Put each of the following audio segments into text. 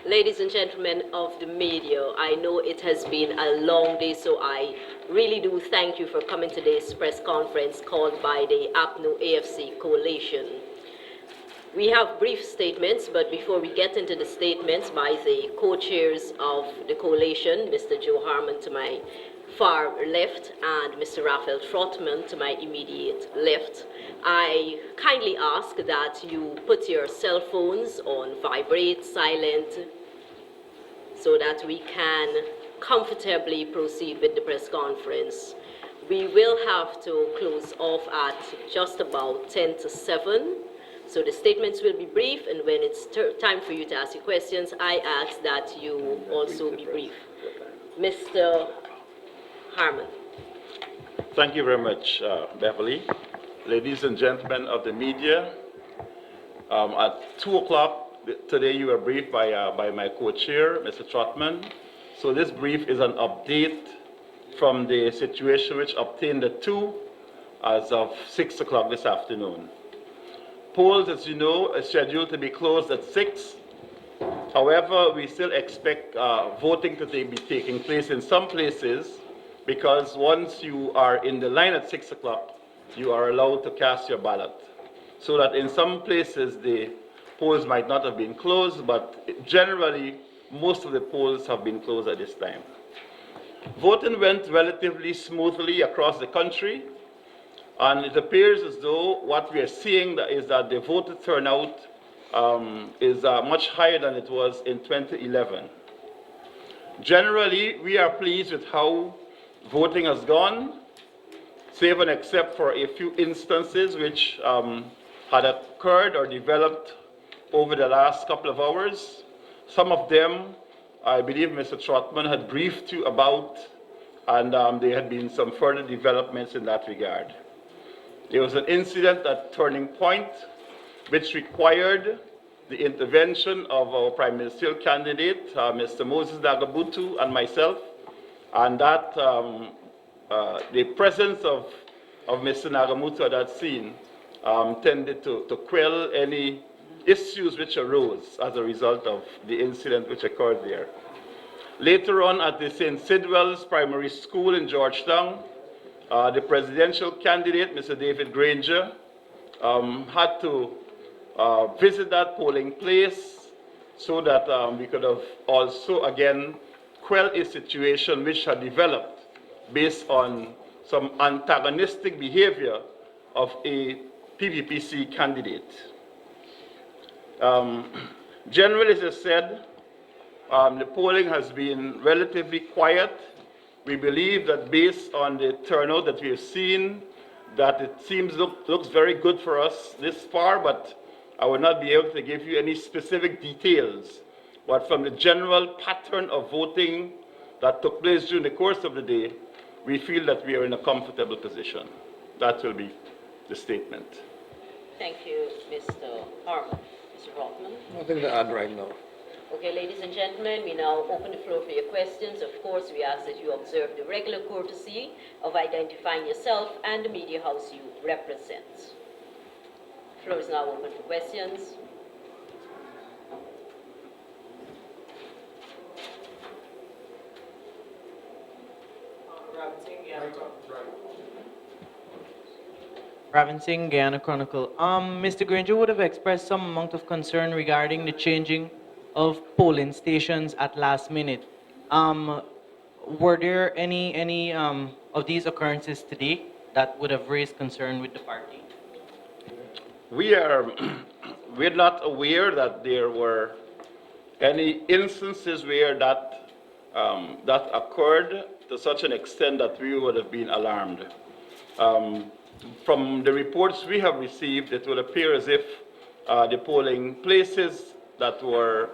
Ladies and gentlemen of the media, I know it has been a long day, so I really do thank you for coming to today's press conference called by the APNU+AFC coalition. We have brief statements, but before we get into the statements by the co-chairs of the coalition, Mr. Joe Harmon to my far left and Mr. Raphael Trotman to my immediate left, I kindly ask that you put your cell phones on vibrate, silent, so that we can comfortably proceed with the press conference. We will have to close off at just about 10 to 7. So the statements will be brief, and when it's time for you to ask your questions, I ask that you also be brief. Mr. Harmon. Thank you very much, Beverly. Ladies and gentlemen of the media, at 2 o'clock today you were briefed by my co-chair, Mr. Trotman. So this brief is an update from the situation which obtained at 2 as of 6 o'clock this afternoon. Polls, as you know, are scheduled to be closed at 6. However, we still expect voting to be taking place in some places, because once you are in the line at 6 o'clock, you are allowed to cast your ballot. So that in some places the polls might not have been closed, but generally most of the polls have been closed at this time. Voting went relatively smoothly across the country, and it appears as though what we are seeing is that the voter turnout is much higher than it was in 2011. Generally, we are pleased with how voting has gone, save and except for a few instances which had occurred or developed over the last couple of hours. Some of them, I believe Mr. Trotman had briefed you about, and there had been some further developments in that regard. There was an incident at Turning Point which required the intervention of our Prime Ministerial Candidate, Mr. Moses Dagabutu, and myself, and that the presence of Mr. Nagamutu at that scene tended to quell any issues which arose as a result of the incident which occurred there. Later on at the St. Sidwells Primary School in Georgetown, the presidential candidate, Mr. David Granger, had to visit that polling place so that we could have also again quell a situation which had developed based on some antagonistic behavior of a PVPC candidate. Generally, as I said, the polling has been relatively quiet. We believe that based on the turnout that we have seen, that it looks very good for us this far, but I will not be able to give you any specific details. But from the general pattern of voting that took place during the course of the day, we feel that we are in a comfortable position. That will be the statement. Thank you, Mr. Harmon. Mr. Trotman. Nothing to add right now. Okay, ladies and gentlemen, we now open the floor for your questions. Of course, we ask that you observe the regular courtesy of identifying yourself and the media house you represent. The floor is now open for questions. Ravin Singh, Guyana Chronicle. Mr. Granger would have expressed some amount of concern regarding the changing of polling stations at last minute. Were there any of these occurrences today that would have raised concern with the party? We're not aware that there were any instances where that occurred to such an extent that we would have been alarmed. From the reports we have received, it would appear as if the polling places that were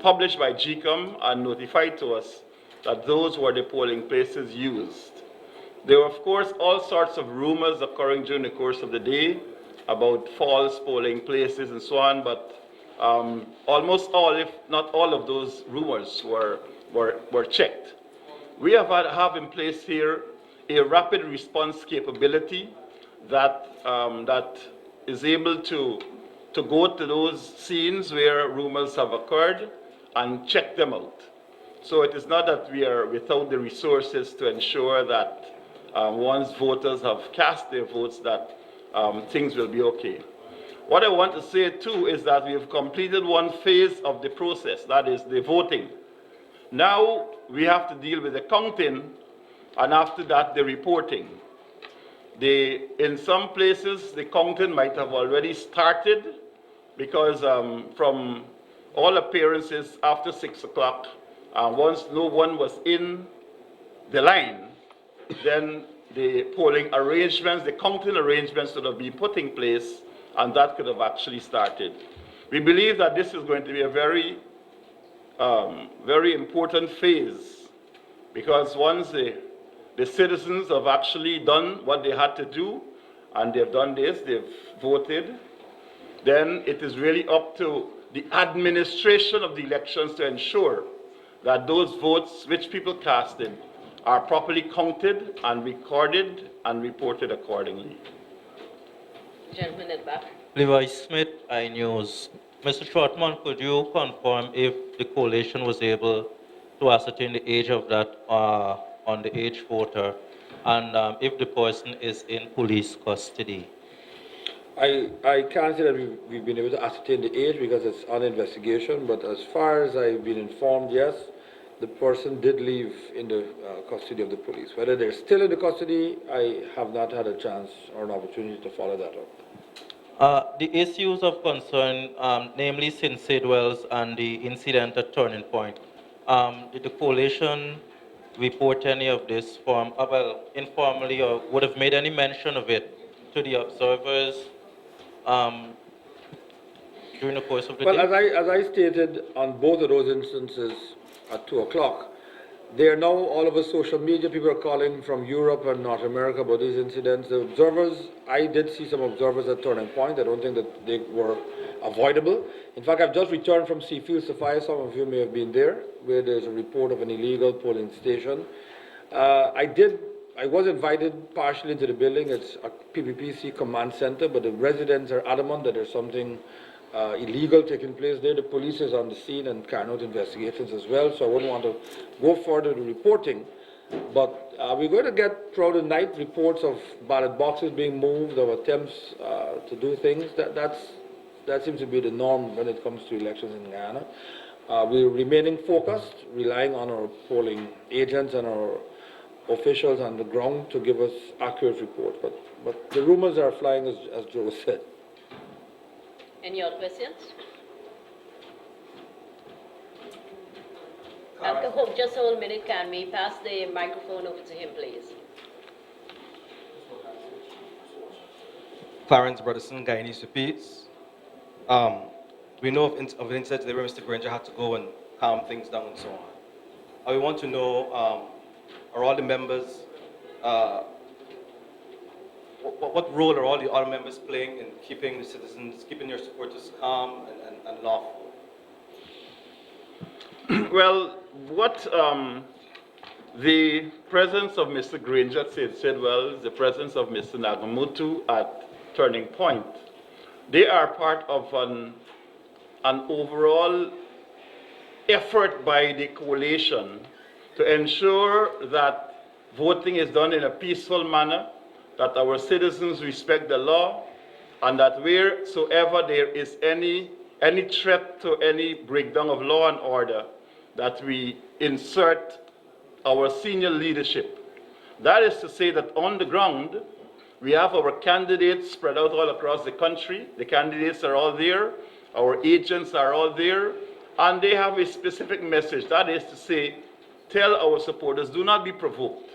published by GCOM and notified to us that those were the polling places used. There were, of course, all sorts of rumors occurring during the course of the day about false polling places and so on, but almost all, if not all of those rumors were checked. We have in place here a rapid response capability that is able to to go to those scenes where rumors have occurred and check them out. So it is not that we are without the resources to ensure that once voters have cast their votes that things will be okay. What I want to say too is that we have completed one phase of the process, that is the voting. Now we have to deal with the counting, and after that the reporting. In some places the counting might have already started because from all appearances after 6 o'clock, once no one was in the line, then the polling arrangements, the counting arrangements would have been put in place, and that could have actually started. We believe that this is going to be a very, very important phase, because once the citizens have actually done what they had to do, and they've done this, they've voted, then it is really up to the administration of the elections to ensure that those votes which people casted are properly counted and recorded and reported accordingly. Gentleman at back. Levi Smith, iNews. Mr. Trotman, could you confirm if the coalition was able to ascertain the age of that underage voter, and if the person is in police custody? I can't say that we've been able to ascertain the age because it's on investigation, but as far as I've been informed, yes, the person did leave in the custody of the police. Whether they're still in the custody, I have not had a chance or an opportunity to follow that up. The issues of concern, namely since Sidwells and the incident at Turning Point, did the coalition report any of this well, informally, or would have made any mention of it to the observers during the course of the day? Well, as I stated on both of those instances at 2 o'clock, they are now all over social media. People are calling from Europe and North America about these incidents. The observers, I did see some observers at Turning Point. I don't think that they were avoidable. In fact, I've just returned from Seafield Sophia. Some of you may have been there, where there's a report of an illegal polling station. I was invited partially into the building. It's a PPPC command center, but the residents are adamant that there's something illegal taking place there. The police is on the scene and carrying out investigations as well, so I wouldn't want to go further to reporting. But we're going to get throughout the night reports of ballot boxes being moved, of attempts to do things. That seems to be the norm when it comes to elections in Guyana. We're remaining focused, relying on our polling agents and our officials on the ground to give us accurate reports. But the rumors are flying, as Joe said. Any other questions? Just hold a minute. Can we pass the microphone over to him, please? Clarence Broderson, Guyanese for Peace. We know of an incident where Mr. Granger had to go and calm things down and so on. We want to know, are all the members, what role are all the other members playing in keeping the citizens, keeping your supporters calm and lawful? Well, what the presence of Mr. Granger at Sidwells, the presence of Mr. Nagamutu at Turning Point, they are part of an overall effort by the coalition to ensure that voting is done in a peaceful manner, that our citizens respect the law, and that wheresoever there is any threat to any breakdown of law and order, that we insert our senior leadership. That is to say that on the ground, we have our candidates spread out all across the country. The candidates are all there. Our agents are all there. And they have a specific message. That is to say, tell our supporters, do not be provoked.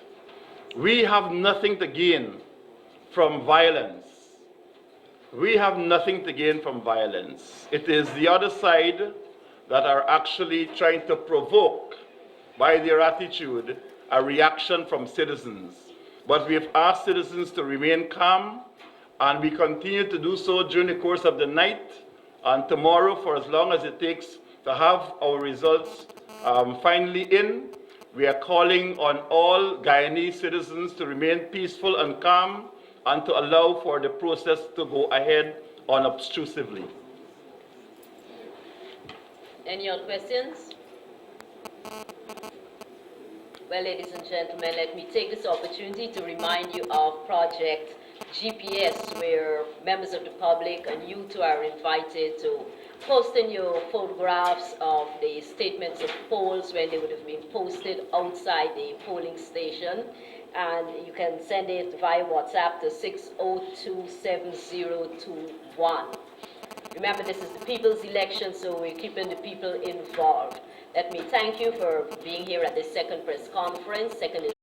We have nothing to gain from violence. We have nothing to gain from violence. It is the other side that are actually trying to provoke, by their attitude, a reaction from citizens. But we have asked citizens to remain calm, and we continue to do so during the course of the night and tomorrow for as long as it takes to have our results finally in. We are calling on all Guyanese citizens to remain peaceful and calm and to allow for the process to go ahead unobtrusively. Any other questions? Well, ladies and gentlemen, let me take this opportunity to remind you of Project GPS, where members of the public and you too are invited to post in your photographs of the statements of polls when they would have been posted outside the polling station. And you can send it via WhatsApp to 6027021. Remember, this is the people's election, so we're keeping the people involved. Let me thank you for being here at this second press conference, second